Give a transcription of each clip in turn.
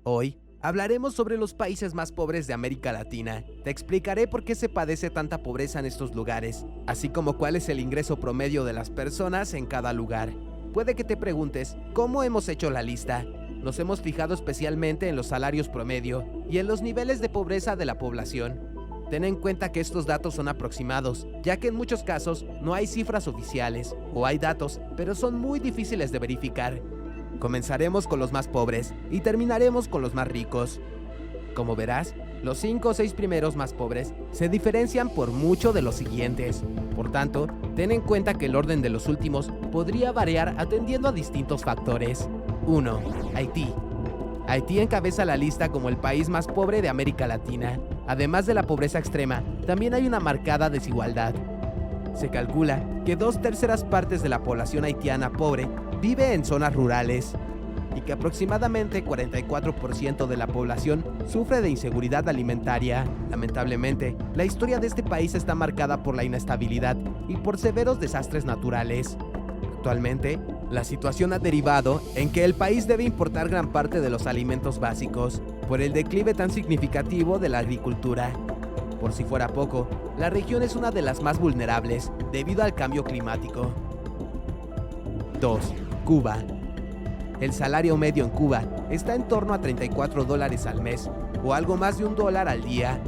Hoy hablaremos sobre los países más pobres de América Latina. Te explicaré por qué se padece tanta pobreza en estos lugares, así como cuál es el ingreso promedio de las personas en cada lugar. Puede que te preguntes, ¿cómo hemos hecho la lista? Nos hemos fijado especialmente en los salarios promedio y en los niveles de pobreza de la población. Ten en cuenta que estos datos son aproximados, ya que en muchos casos no hay cifras oficiales, o hay datos, pero son muy difíciles de verificar. Comenzaremos con los más pobres y terminaremos con los más ricos. Como verás, los 5 o 6 primeros más pobres se diferencian por mucho de los siguientes. Por tanto, ten en cuenta que el orden de los últimos podría variar atendiendo a distintos factores. 1. Haití. Haití encabeza la lista como el país más pobre de América Latina. Además de la pobreza extrema, también hay una marcada desigualdad. Se calcula que 2/3 partes de la población haitiana pobre vive en zonas rurales y que aproximadamente 44% de la población sufre de inseguridad alimentaria. Lamentablemente, la historia de este país está marcada por la inestabilidad y por severos desastres naturales. Actualmente, la situación ha derivado en que el país debe importar gran parte de los alimentos básicos por el declive tan significativo de la agricultura. Por si fuera poco, la región es una de las más vulnerables debido al cambio climático. 2. Cuba. El salario medio en Cuba está en torno a $34 al mes, o algo más de $1 al día.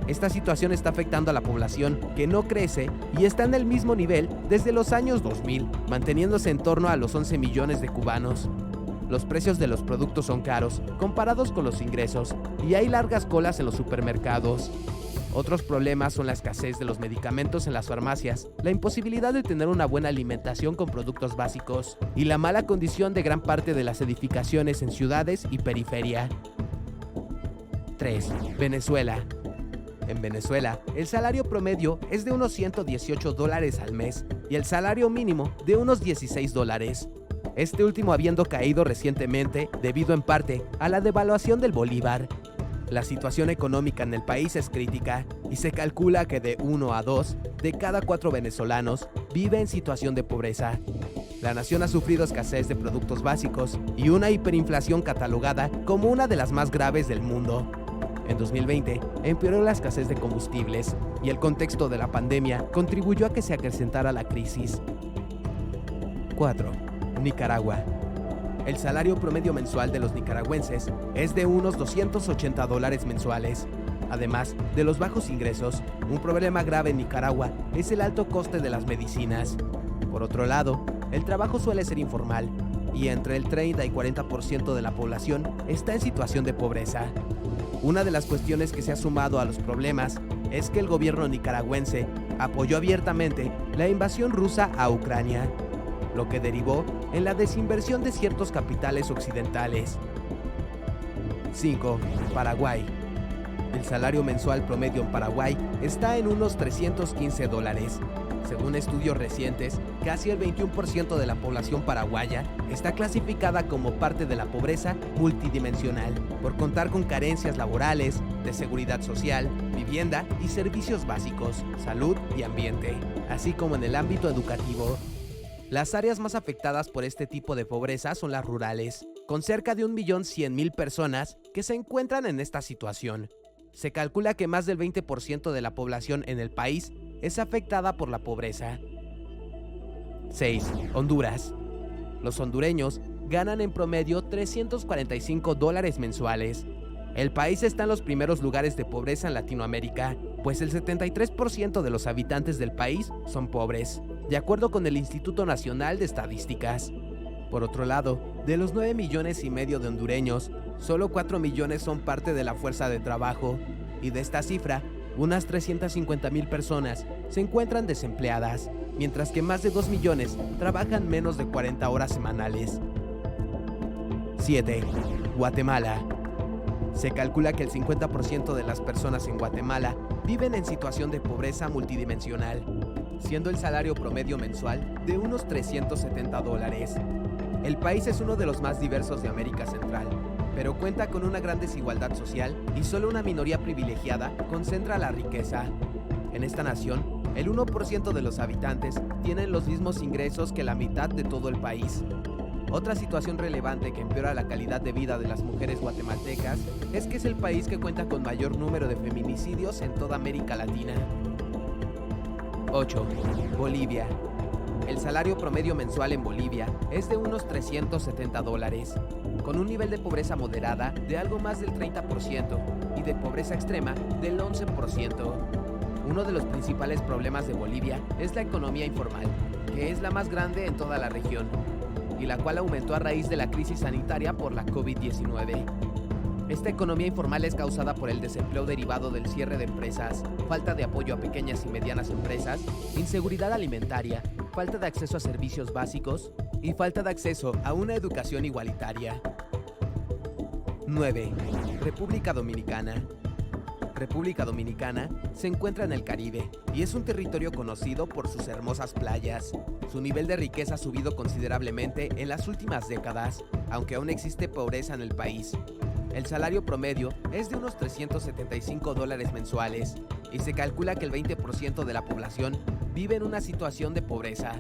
Esta situación está afectando a la población, que no crece y está en el mismo nivel desde los años 2000, manteniéndose en torno a los 11 millones de cubanos. Los precios de los productos son caros, comparados con los ingresos, y hay largas colas en los supermercados. Otros problemas son la escasez de los medicamentos en las farmacias, la imposibilidad de tener una buena alimentación con productos básicos, y la mala condición de gran parte de las edificaciones en ciudades y periferia. 3. Venezuela. En Venezuela, el salario promedio es de unos $118 al mes y el salario mínimo de unos $16. Este último habiendo caído recientemente debido en parte a la devaluación del bolívar. La situación económica en el país es crítica y se calcula que de 1 a 2 de cada 4 venezolanos vive en situación de pobreza. La nación ha sufrido escasez de productos básicos y una hiperinflación catalogada como una de las más graves del mundo. En 2020, empeoró la escasez de combustibles y el contexto de la pandemia contribuyó a que se acrecentara la crisis. 4. Nicaragua. El salario promedio mensual de los nicaragüenses es de unos $280 mensuales. Además de los bajos ingresos, un problema grave en Nicaragua es el alto coste de las medicinas. Por otro lado, el trabajo suele ser informal y entre el 30 y 40% de la población está en situación de pobreza. Una de las cuestiones que se ha sumado a los problemas es que el gobierno nicaragüense apoyó abiertamente la invasión rusa a Ucrania, lo que derivó en la desinversión de ciertos capitales occidentales. 5. Paraguay. El salario mensual promedio en Paraguay está en unos $315. Según estudios recientes, casi el 21% de la población paraguaya está clasificada como parte de la pobreza multidimensional, por contar con carencias laborales, de seguridad social, vivienda y servicios básicos, salud y ambiente, así como en el ámbito educativo. Las áreas más afectadas por este tipo de pobreza son las rurales, con cerca de 1.100.000 personas que se encuentran en esta situación. Se calcula que más del 20% de la población en el país es afectada por la pobreza. 6. Honduras. Los hondureños ganan en promedio $345 mensuales. El país está en los primeros lugares de pobreza en Latinoamérica, pues el 73% de los habitantes del país son pobres, de acuerdo con el Instituto Nacional de Estadísticas. Por otro lado, de los 9,5 millones de hondureños, solo 4 millones son parte de la fuerza de trabajo, y de esta cifra, unas 350,000 personas se encuentran desempleadas, mientras que más de 2 millones trabajan menos de 40 horas semanales. 7. Guatemala. Se calcula que el 50% de las personas en Guatemala viven en situación de pobreza multidimensional, siendo el salario promedio mensual de unos $370. El país es uno de los más diversos de América Central, pero cuenta con una gran desigualdad social y solo una minoría privilegiada concentra la riqueza. En esta nación, el 1% de los habitantes tienen los mismos ingresos que la mitad de todo el país. Otra situación relevante que empeora la calidad de vida de las mujeres guatemaltecas es que es el país que cuenta con mayor número de feminicidios en toda América Latina. 8. Bolivia. El salario promedio mensual en Bolivia es de unos $370, con un nivel de pobreza moderada de algo más del 30% y de pobreza extrema del 11%. Uno de los principales problemas de Bolivia es la economía informal, que es la más grande en toda la región, y la cual aumentó a raíz de la crisis sanitaria por la COVID-19. Esta economía informal es causada por el desempleo derivado del cierre de empresas, falta de apoyo a pequeñas y medianas empresas, inseguridad alimentaria, falta de acceso a servicios básicos y falta de acceso a una educación igualitaria. 9. República Dominicana. República Dominicana se encuentra en el Caribe y es un territorio conocido por sus hermosas playas. Su nivel de riqueza ha subido considerablemente en las últimas décadas, aunque aún existe pobreza en el país. El salario promedio es de unos $375 mensuales y se calcula que el 20% de la población vive en una situación de pobreza.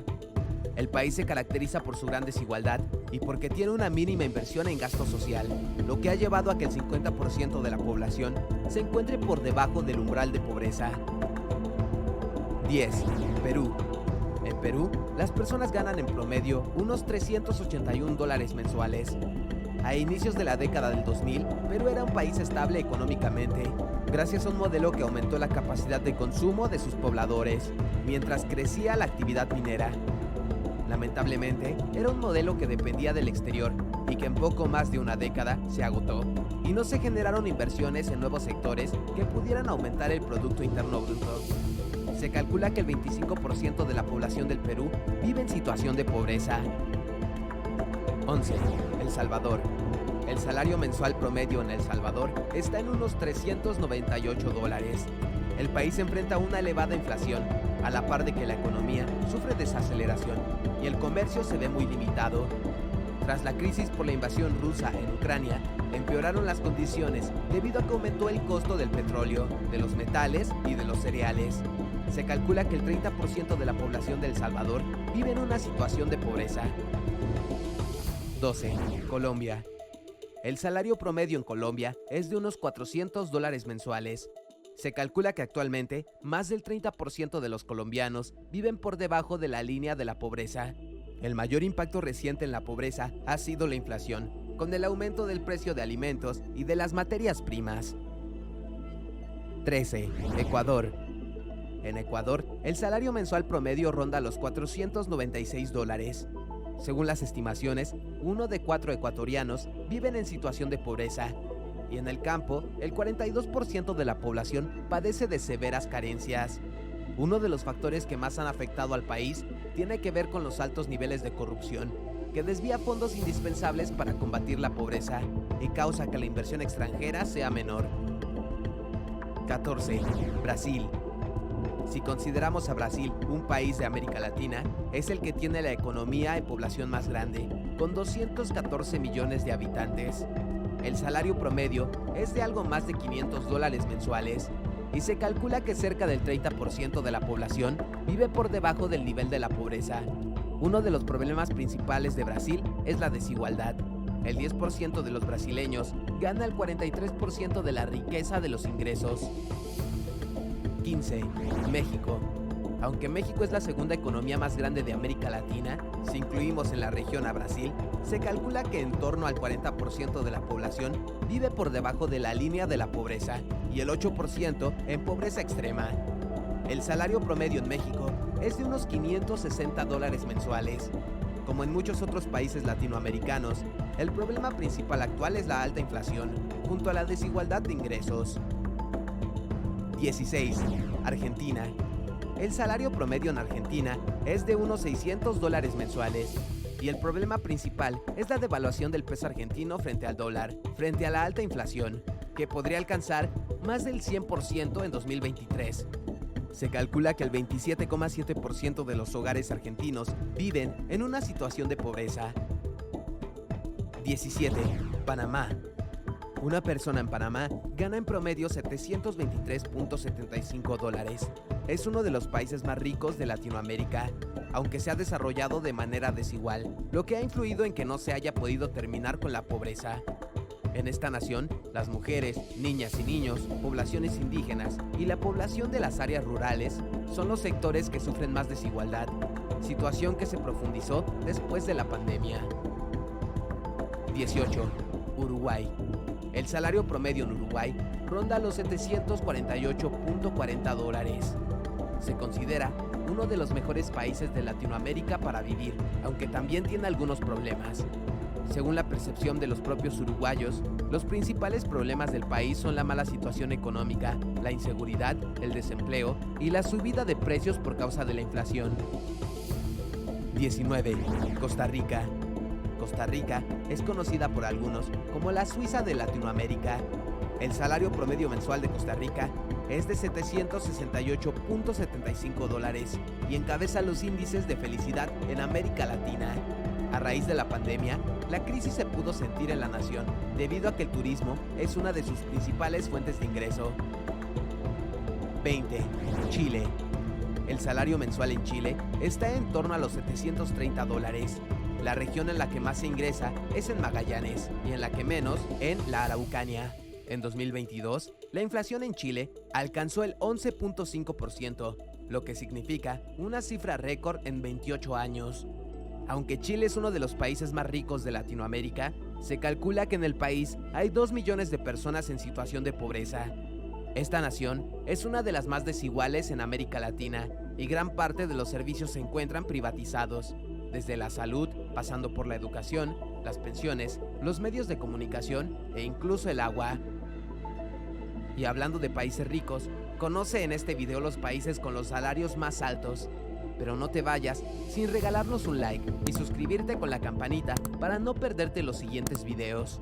El país se caracteriza por su gran desigualdad y porque tiene una mínima inversión en gasto social, lo que ha llevado a que el 50% de la población se encuentre por debajo del umbral de pobreza. 10. Perú. En Perú, las personas ganan en promedio unos $381 mensuales. A inicios de la década del 2000, Perú era un país estable económicamente, gracias a un modelo que aumentó la capacidad de consumo de sus pobladores, mientras crecía la actividad minera. Lamentablemente, era un modelo que dependía del exterior y que en poco más de una década se agotó, y no se generaron inversiones en nuevos sectores que pudieran aumentar el Producto Interno Bruto. Se calcula que el 25% de la población del Perú vive en situación de pobreza. 11. El Salvador. El salario mensual promedio en El Salvador está en unos $398. El país enfrenta una elevada inflación, a la par de que la economía sufre desaceleración y el comercio se ve muy limitado. Tras la crisis por la invasión rusa en Ucrania, empeoraron las condiciones debido a que aumentó el costo del petróleo, de los metales y de los cereales. Se calcula que el 30% de la población de El Salvador vive en una situación de pobreza. 12. Colombia. El salario promedio en Colombia es de unos $400 mensuales. Se calcula que actualmente más del 30% de los colombianos viven por debajo de la línea de la pobreza. El mayor impacto reciente en la pobreza ha sido la inflación, con el aumento del precio de alimentos y de las materias primas. 13. Ecuador. En Ecuador, el salario mensual promedio ronda los $496. Según las estimaciones, 1 de 4 ecuatorianos viven en situación de pobreza, y en el campo, el 42% de la población padece de severas carencias. Uno de los factores que más han afectado al país tiene que ver con los altos niveles de corrupción, que desvía fondos indispensables para combatir la pobreza y causa que la inversión extranjera sea menor. 14. Brasil. Si consideramos a Brasil un país de América Latina, es el que tiene la economía en población más grande, con 214 millones de habitantes. El salario promedio es de algo más de $500 mensuales y se calcula que cerca del 30% de la población vive por debajo del nivel de la pobreza. Uno de los problemas principales de Brasil es la desigualdad. El 10% de los brasileños gana el 43% de la riqueza de los ingresos. 15. México. Aunque México es la segunda economía más grande de América Latina, si incluimos en la región a Brasil, se calcula que en torno al 40% de la población vive por debajo de la línea de la pobreza y el 8% en pobreza extrema. El salario promedio en México es de unos $560 mensuales. Como en muchos otros países latinoamericanos, el problema principal actual es la alta inflación, junto a la desigualdad de ingresos. 16. Argentina. El salario promedio en Argentina es de unos $600 mensuales y el problema principal es la devaluación del peso argentino frente al dólar, frente a la alta inflación, que podría alcanzar más del 100% en 2023. Se calcula que el 27,7% de los hogares argentinos viven en una situación de pobreza. 17. Panamá. Una persona en Panamá gana en promedio $723.75. Es uno de los países más ricos de Latinoamérica, aunque se ha desarrollado de manera desigual, lo que ha influido en que no se haya podido terminar con la pobreza. En esta nación, las mujeres, niñas y niños, poblaciones indígenas y la población de las áreas rurales son los sectores que sufren más desigualdad, situación que se profundizó después de la pandemia. 18. Uruguay. El salario promedio en Uruguay ronda los $748.40. Se considera uno de los mejores países de Latinoamérica para vivir, aunque también tiene algunos problemas. Según la percepción de los propios uruguayos, los principales problemas del país son la mala situación económica, la inseguridad, el desempleo y la subida de precios por causa de la inflación. 19. Costa Rica. Costa Rica es conocida por algunos como la Suiza de Latinoamérica. El salario promedio mensual de Costa Rica es de $768.75 y encabeza los índices de felicidad en América Latina. A raíz de la pandemia, la crisis se pudo sentir en la nación debido a que el turismo es una de sus principales fuentes de ingreso. 20. Chile. El salario mensual en Chile está en torno a los $730. La región en la que más se ingresa es en Magallanes y en la que menos en la Araucanía. En 2022, la inflación en Chile alcanzó el 11.5%, lo que significa una cifra récord en 28 años. Aunque Chile es uno de los países más ricos de Latinoamérica, se calcula que en el país hay 2 millones de personas en situación de pobreza. Esta nación es una de las más desiguales en América Latina y gran parte de los servicios se encuentran privatizados, desde la salud, pasando por la educación, las pensiones, los medios de comunicación e incluso el agua. Y hablando de países ricos, conoce en este video los países con los salarios más altos. Pero no te vayas sin regalarnos un like y suscribirte con la campanita para no perderte los siguientes videos.